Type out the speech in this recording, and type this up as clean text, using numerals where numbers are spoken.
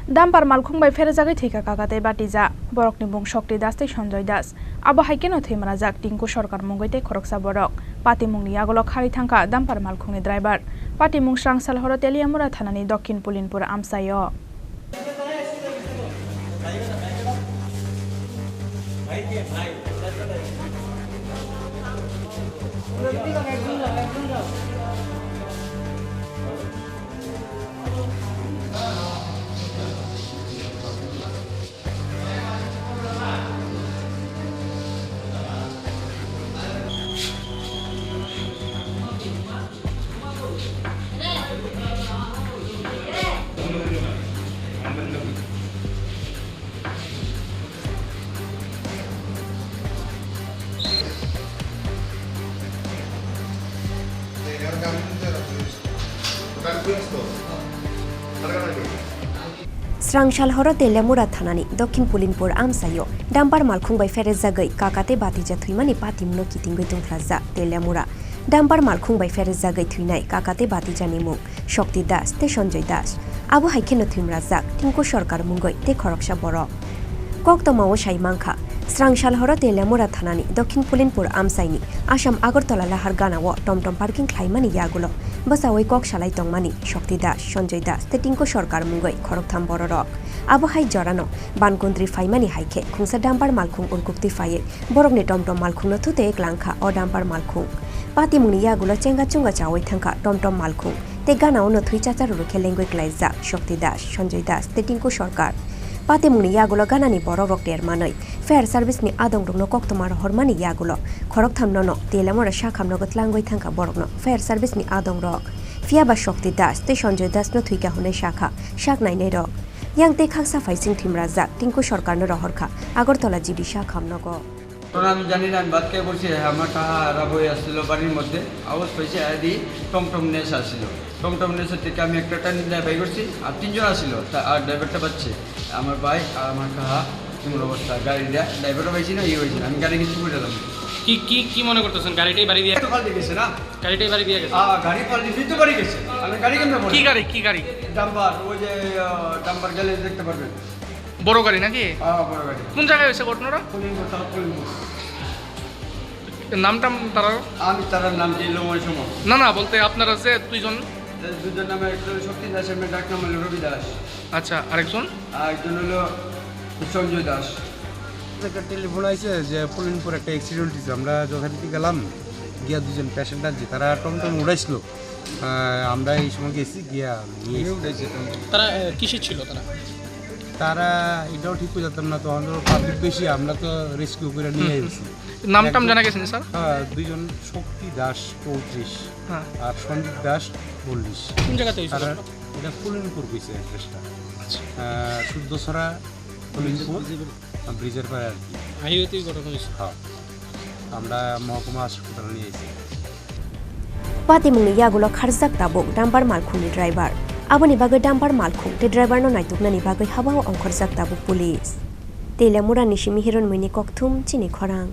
Dampar malkhung bai fere jagai thika kakate batija borokni bung Shokti Das tei Sanjoy Das abo haikeno themana jak Tinku Sarkar mungoi tei khoroksa borok pati mungni agolo khari thangka dampar malkhungni driver pati mung Srangsal horo Teliamura thanani Dokhin Pulinpur Amsayo Srangsal horo Teliamura thanani Dokhin Pulinpur Amsayo dampar malkhung bai fere jagai kakate batija thuimani patimno kitingoi tungfraja Teliamura dampar malkhung bai fere jagai thuinai kakate batija nimung Shokti Das te Sanjoy Das abo haikeno thuimrajak Tinku Sarkar mungoi te khoroksa borok koktomao saimangkha Srangsal horo Teliamura thanani Dokhin Pulinpur Amsaini Assam Agartala lahar ganao tomtom parking khlaimani yagulo basawai kok salai tongmani Shokti Das Sanjoy Das te Tinku Sarkar mungoi khoroktham borok abo hai jorano bankuntri faimani haike khungsa dampar malkhung urkukti faye borokni tomtom malkhungno thute eklangkha o dampar malkhung pati mungni yagulo chenga chunga chawai thangka tomtom malkhung te ganao no thui chacharu khelengoi klaijak Shokti Das Sanjoy Das te Tinku Sarkar pati mungni yagulo ganani borok rok termanoi fair service ni adong rokno koktomar hormani yagulo khoroktham no Teliamura shakhamno gotlangoi thangka borokno fair service ni adong rok fiaba Shokti Das te Sanjoy Das no thuika hunai shakha shaknai nei rok yang te khangsa faising thimrajak Tinku Sarkar no rohorkha Agartala jibi shakhamnogo আমি জানি না আমি বাদকে বলছি আমার টাকা রাবই আসছিল বাড়ির মধ্যে আওয়াজ পাইছে আদি টমটম নেস আসছিল টমটম নেসের থেকে আমি একটা টানি বাই করছি আর তিনজন আসছিল আর ড্রাইভারটা পাচ্ছে আমার ভাই আর আমার কাহা এমন অবস্থা গাড়ি দেয়া ড্রাইভারটা পাইছি না হয়েছে আমি গাড়ি কিছু করে দিলাম কি মনে করতেছেন গাড়িটাই বাড়ি দিয়ে পাল্টে গেছে না গাড়িটাই বাড়ি দিয়ে গেছে গাড়ি পাল্টে দিতে বাড়ি গেছে আমি গাড়ি কেমন কি গাড়ি ডাম্পার ওই যে ডাম্পার গেলে দেখতে পারবেন বড় গাড়ি নাকি বড় গাড়ি কোন জায়গায় হয়েছে ঘটনাটা নামটা তারা আমি তার নাম দিলময় সময় না বলতে আপনারা যে দুজন নামে একজন শক্তি দাসের মেয়ে ডাক নাম হলো রবি দাস আচ্ছা আরেকজন হলো সঞ্জয় দাস একটা টেলিফোন আইছে যে পুলিনপুর একটা অ্যাক্সিডেন্ট হয়েছে আমরা যথারীতি গেলাম গিয়া দুজন পেশেন্ট আছে তারা টমটম উড়াইছিল আমরা এই সময় গেছি গিয়া নিয়ে উড়াইছে তারা কিসে ছিল তারা এটাও ঠিক করে যেতাম না তখন পাবলিক বেশি আমরা তো রেস্কিউ করে নিয়ে এসেছি নামটাম জানা গেছেন স্যার দুইজন শক্তি দাস 34 আর সঞ্জিত দাস 40 কোন জায়গাতে হয়েছে এটা পুলিনপুর হয়েছে অ্যাড্রেসটা শুদ্ধছড়া পুলিনপুর ব্রিজের পারে আর কি হাইওয়েতেই ঘটনা হয়েছে আমরা মহকুমা হাসপাতাল নিয়ে এসেছি pati mungni yagulo kharjak tabuk dampar malkhungni driver aboni bagai dampar malkhung te driver no naituknani bagai habao ongkhorjak tabuk police Teliamura nishimi hiron mini kokthum chini khorang